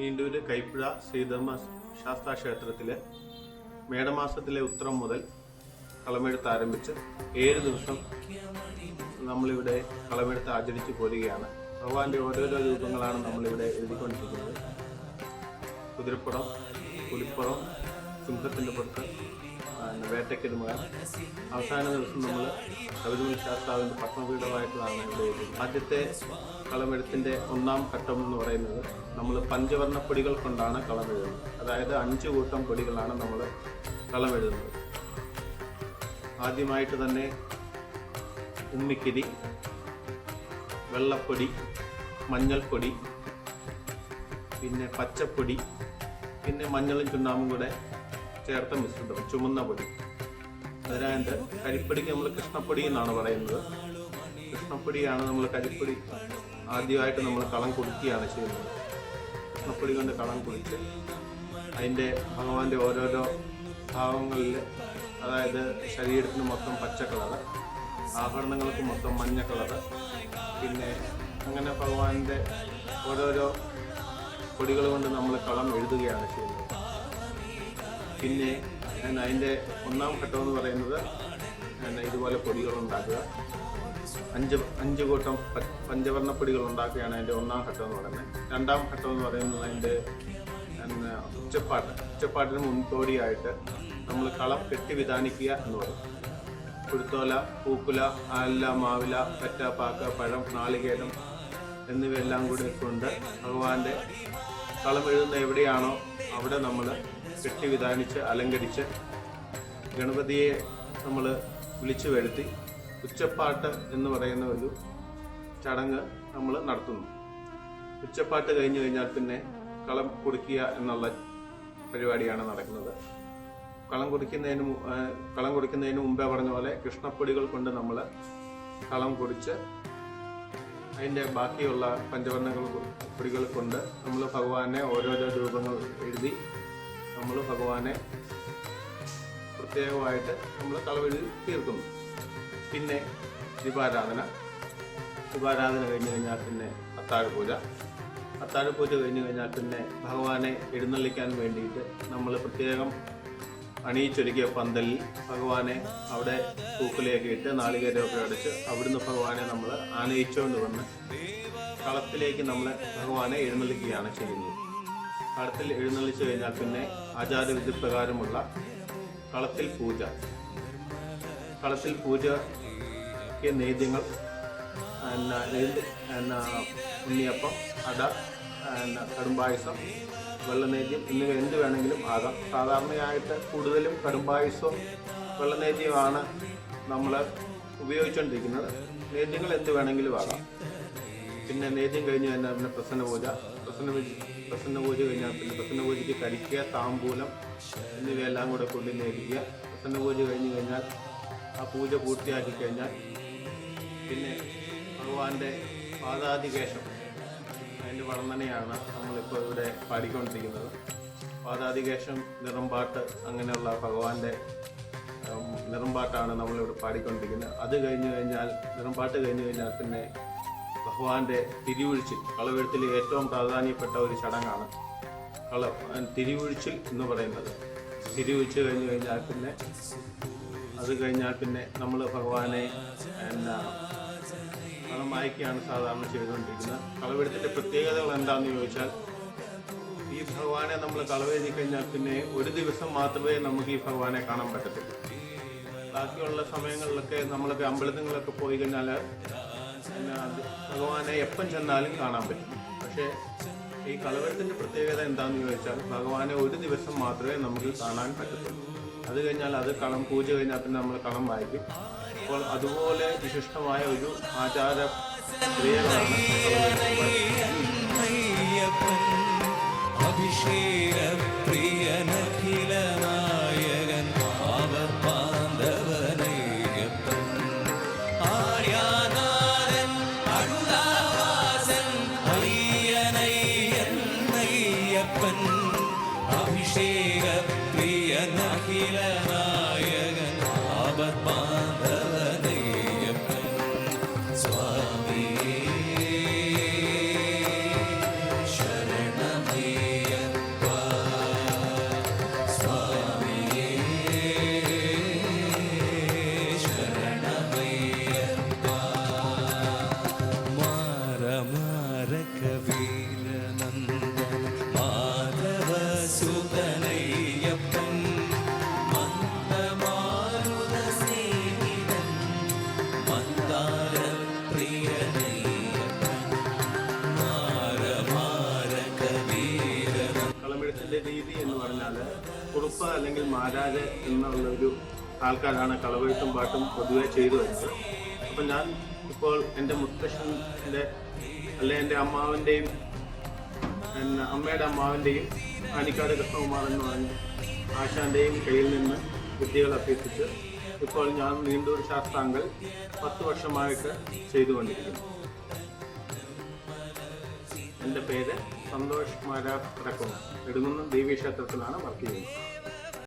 നീണ്ടൂര് കൈപ്പുഴ ശ്രീധർമ്മ ശാസ്താ ക്ഷേത്രത്തിലെ മേടമാസത്തിലെ ഉത്രം മുതൽ കളമെഴുത്ത് ആരംഭിച്ച് 7 ദിവസം നമ്മളിവിടെ കളമെഴുത്ത് ആചരിച്ചു പോരുകയാണ്. ഭഗവാന്റെ ഓരോരോ രൂപങ്ങളാണ് നമ്മളിവിടെ എഴുതിക്കൊണ്ടിരിക്കുന്നത്. കുതിരപ്പുറം, പുലിപ്പുറം, സിംഹത്തിൻ്റെ പുറത്ത്, വേട്ടയ്ക്കൊരുമകൻ. അവസാന ദിവസം നമ്മൾ ശബരിമല ശാസ്താവിൻ്റെ പത്മപീഠമായിട്ടുള്ളതാണ് ഇവിടെ എഴുതുന്നത്. ആദ്യത്തെ കളമെഴുത്തിൻ്റെ 1-ാം ഘട്ടം എന്ന് പറയുന്നത് നമ്മൾ പഞ്ചവർണ്ണ പൊടികൾ കൊണ്ടാണ് കളമെഴുതുന്നത്. അതായത് 5 കൂട്ടം പൊടികളാണ് നമ്മൾ കളമെഴുതുന്നത്. ആദ്യമായിട്ട് തന്നെ ഉമ്മിക്കിരി, വെള്ളപ്പൊടി, മഞ്ഞൾപ്പൊടി, പിന്നെ പച്ചപ്പൊടി, പിന്നെ മഞ്ഞളും ചുണ്ണാമ്പും കൂടെ ചേർത്ത മിശ്രിതം ചുമന്ന പൊടി. അതിനായിട്ട് കരിപ്പൊടിക്ക് നമ്മൾ കൃഷ്ണപ്പൊടി എന്നാണ് പറയുന്നത്. കൃഷ്ണപ്പൊടിയാണ് നമ്മൾ കരിപ്പൊടി ആദ്യമായിട്ട് നമ്മൾ കളം കുടിക്കുകയാണ് ചെയ്യുന്നത്. കൃഷ്ണപ്പൊടി കൊണ്ട് കളം കുടിച്ച് അതിൻ്റെ ഭഗവാന്റെ ഓരോരോ ഭാവങ്ങളിൽ, അതായത് ശരീരത്തിന് മൊത്തം പച്ച കളറ്, ആഭരണങ്ങൾക്ക് മൊത്തം മഞ്ഞ കളറ്, പിന്നെ അങ്ങനെ ഭഗവാന്റെ ഓരോരോ പൊടികൾ കൊണ്ട് നമ്മൾ കളം എഴുതുകയാണ് ചെയ്യുന്നത്. പിന്നെ അതിൻ്റെ 1-ാം ഘട്ടം എന്ന് പറയുന്നത് ഇതുപോലെ പൊടികൾ ഉണ്ടാക്കുക. 5 കൂട്ടം പഞ്ചവർണ്ണ പൊടികൾ ഉണ്ടാക്കുകയാണ് അതിൻ്റെ 1-ാം ഘട്ടം എന്ന് പറയുന്നത്. 2-ാം ഘട്ടം എന്ന് പറയുന്നത് അതിൻ്റെ ഉച്ചപ്പാട്ടിന് മുൻപോടിയായിട്ട് നമ്മൾ കളം കെട്ടി വിധാനിക്കുക എന്ന് പറയും. കുരുത്തോല, പൂക്കുല, ആല, മാവില, പറ്റ, പാക്ക, പഴം, നാളികേരം എന്നിവയെല്ലാം കൂടി കൊണ്ട് ഭഗവാന്റെ കളം എഴുതുന്ന എവിടെയാണോ അവിടെ നമ്മൾ കെട്ടി വിധാനിച്ച് അലങ്കരിച്ച് ഗണപതിയെ നമ്മൾ വിളിച്ചു വരുത്തി ഉച്ചപ്പാട്ട് എന്ന് പറയുന്ന ഒരു ചടങ്ങ് നമ്മൾ നടത്തുന്നു. ഉച്ചപ്പാട്ട് കഴിഞ്ഞു കഴിഞ്ഞാൽ പിന്നെ കളം കുടിക്കുക എന്നുള്ള പരിപാടിയാണ് നടക്കുന്നത്. കളം കുടിക്കുന്നതിന് മുമ്പേ പറഞ്ഞ പോലെ കൃഷ്ണപ്പൊടികൾ കൊണ്ട് നമ്മൾ കളം കുടിച്ച് അതിൻ്റെ ബാക്കിയുള്ള പഞ്ചവർണ്ണ പൊടികൾ കൊണ്ട് നമ്മൾ ഭഗവാനെ ഓരോരോ രൂപങ്ങൾ എഴുതി നമ്മൾ ഭഗവാനെ പ്രത്യേകമായിട്ട് നമ്മൾ കളമെഴുതി തീർക്കുന്നു. പിന്നെ ദീപാരാധന കഴിഞ്ഞ് കഴിഞ്ഞാൽ പിന്നെ അത്താഴപൂജ കഴിഞ്ഞ് കഴിഞ്ഞാൽ പിന്നെ ഭഗവാനെ എഴുന്നള്ളിക്കാൻ വേണ്ടിയിട്ട് നമ്മൾ പ്രത്യേകം അണിയിച്ചൊരുക്കിയ പന്തലിൽ ഭഗവാനെ അവിടെ പൂക്കുലയൊക്കെ ഇട്ട് നാളികേരമൊക്കെ അടച്ച് അവിടുന്ന് ഭഗവാനെ നമ്മൾ ആനയിച്ചുകൊണ്ട് വന്ന് കളത്തിലേക്ക് നമ്മൾ ഭഗവാനെ എഴുന്നള്ളിക്കുകയാണ് ചെയ്യുന്നത്. കളത്തിൽ എഴുന്നള്ളിച്ചു കഴിഞ്ഞാൽ പിന്നെ ആചാരവിധി പ്രകാരമുള്ള കളത്തിൽ പൂജയ്ക്ക് നേദ്യങ്ങൾ, ഉണ്ണിയപ്പം, അട, കടുംപായസം, വെള്ളനേദ്യം എന്നിവ എന്ത് വേണമെങ്കിലും ആകാം. സാധാരണയായിട്ട് കൂടുതലും കടുംപായസവും വെള്ളനേദ്യമാണ് നമ്മൾ ഉപയോഗിച്ചുകൊണ്ടിരിക്കുന്നത്. നേദ്യങ്ങൾ എന്ത് വേണമെങ്കിലും ആകാം. പിന്നെ നേദ്യം കഴിഞ്ഞ് കഴിഞ്ഞാൽ പിന്നെ പ്രസന്ന പൂജ കഴിഞ്ഞാൽ പിന്നെ പ്രസന്ന പൂജയ്ക്ക് കരിക്കുക, താമ്പൂലം എന്നിവയെല്ലാം കൂടെ കൊണ്ട് നേദിക്കുക. പ്രസന്ന പൂജ കഴിഞ്ഞ് കഴിഞ്ഞാൽ ആ പൂജ പൂർത്തിയാക്കി കഴിഞ്ഞാൽ പിന്നെ ഭഗവാന്റെ പാദാദികേശം, അതിൻ്റെ വർണ്ണനയാണ് നമ്മളിപ്പോൾ ഇവിടെ പാടിക്കൊണ്ടിരിക്കുന്നത്. പാദാദികേശം, നിറംപാട്ട്, അങ്ങനെയുള്ള ഭഗവാന്റെ നിറംപാട്ടാണ് നമ്മളിവിടെ പാടിക്കൊണ്ടിരിക്കുന്നത്. അത് നിറംപാട്ട് കഴിഞ്ഞ് കഴിഞ്ഞാൽ പിന്നെ ഭഗവാന്റെ തിരിവൊഴിച്ചിൽ, കളമെഴുത്തിൽ ഏറ്റവും പ്രാധാന്യപ്പെട്ട ഒരു ചടങ്ങാണ് തിരിവൊഴിച്ചിൽ എന്ന് പറയുന്നത്. തിരിവൊഴിച്ച് കഴിഞ്ഞാൽ പിന്നെ നമ്മൾ ഭഗവാനെ കളം വായിക്കുകയാണ് സാധാരണ ചെയ്തുകൊണ്ടിരിക്കുന്നത്. കളമെഴുത്തിൻ്റെ പ്രത്യേകതകൾ എന്താണെന്ന് ചോദിച്ചാൽ, ഈ ഭഗവാനെ നമ്മൾ കളവെഴുതി കഴിഞ്ഞാൽ പിന്നെ ഒരു ദിവസം മാത്രമേ നമുക്ക് ഈ ഭഗവാനെ കാണാൻ പറ്റത്തുള്ളൂ. ബാക്കിയുള്ള സമയങ്ങളിലൊക്കെ നമ്മളൊക്കെ അമ്പലങ്ങളിലൊക്കെ പോയി കഴിഞ്ഞാൽ ഭഗവാനെ എപ്പം ചെന്നാലും കാണാൻ പറ്റും. പക്ഷേ ഈ കളമെഴുത്തിൻ്റെ പ്രത്യേകത എന്താണെന്ന് ചോദിച്ചാൽ, ഭഗവാനെ ഒരു ദിവസം മാത്രമേ നമുക്ക് കാണാൻ പറ്റത്തുള്ളൂ. അത് കഴിഞ്ഞാൽ കളം പൂജ കഴിഞ്ഞാൽ പിന്നെ നമ്മൾ കളം വായിക്കും. അപ്പോൾ അതുപോലെ വിശിഷ്ടമായ ഒരു ആചാര ക്രിയകളാണ് അഭിഷേക പ്രിയനഖിലനായകൻ പാവപാന്തവനയ്യപ്പൻ ആര്യാനാഥൻ അഴുതാവാസൻ അയ്യനയ്യൻ അഭിഷേക പ്രിയനഖിലനായകൻ പാവപാന്തവനയ്യപ്പൻ സ്വാമിയേ ശരണമേ. അല്ലെങ്കിൽ മാരാജ് എന്നുള്ളൊരു ആൾക്കാരാണ് കളവെഴുത്തും പാട്ടും പൊതുവെ ചെയ്തു വരുന്നത്. അപ്പം ഞാൻ ഇപ്പോൾ എൻ്റെ മുത്തശ്ശൻ്റെ അല്ലെ എൻ്റെ അമ്മാവൻ്റെയും അമ്മയുടെ അമ്മാവൻ്റെയും ആനിക്കാട് കൃഷ്ണകുമാർ എന്ന് പറഞ്ഞ ആശാൻ്റെയും കയ്യിൽ നിന്ന് വിദ്യകൾ അഭ്യസിച്ച് ഇപ്പോൾ ഞാൻ നീണ്ടൂർ ശാസ്താങ്കൽ 10 വർഷമായിട്ട് ചെയ്തുകൊണ്ടിരിക്കുന്നു. എൻ്റെ പേര് സന്തോഷ് മാരാർ റക്കോൺ. നെടുങ്കുന്നം ദേവീക്ഷേത്രത്തിലാണ് വർക്ക് ചെയ്യുന്നത്.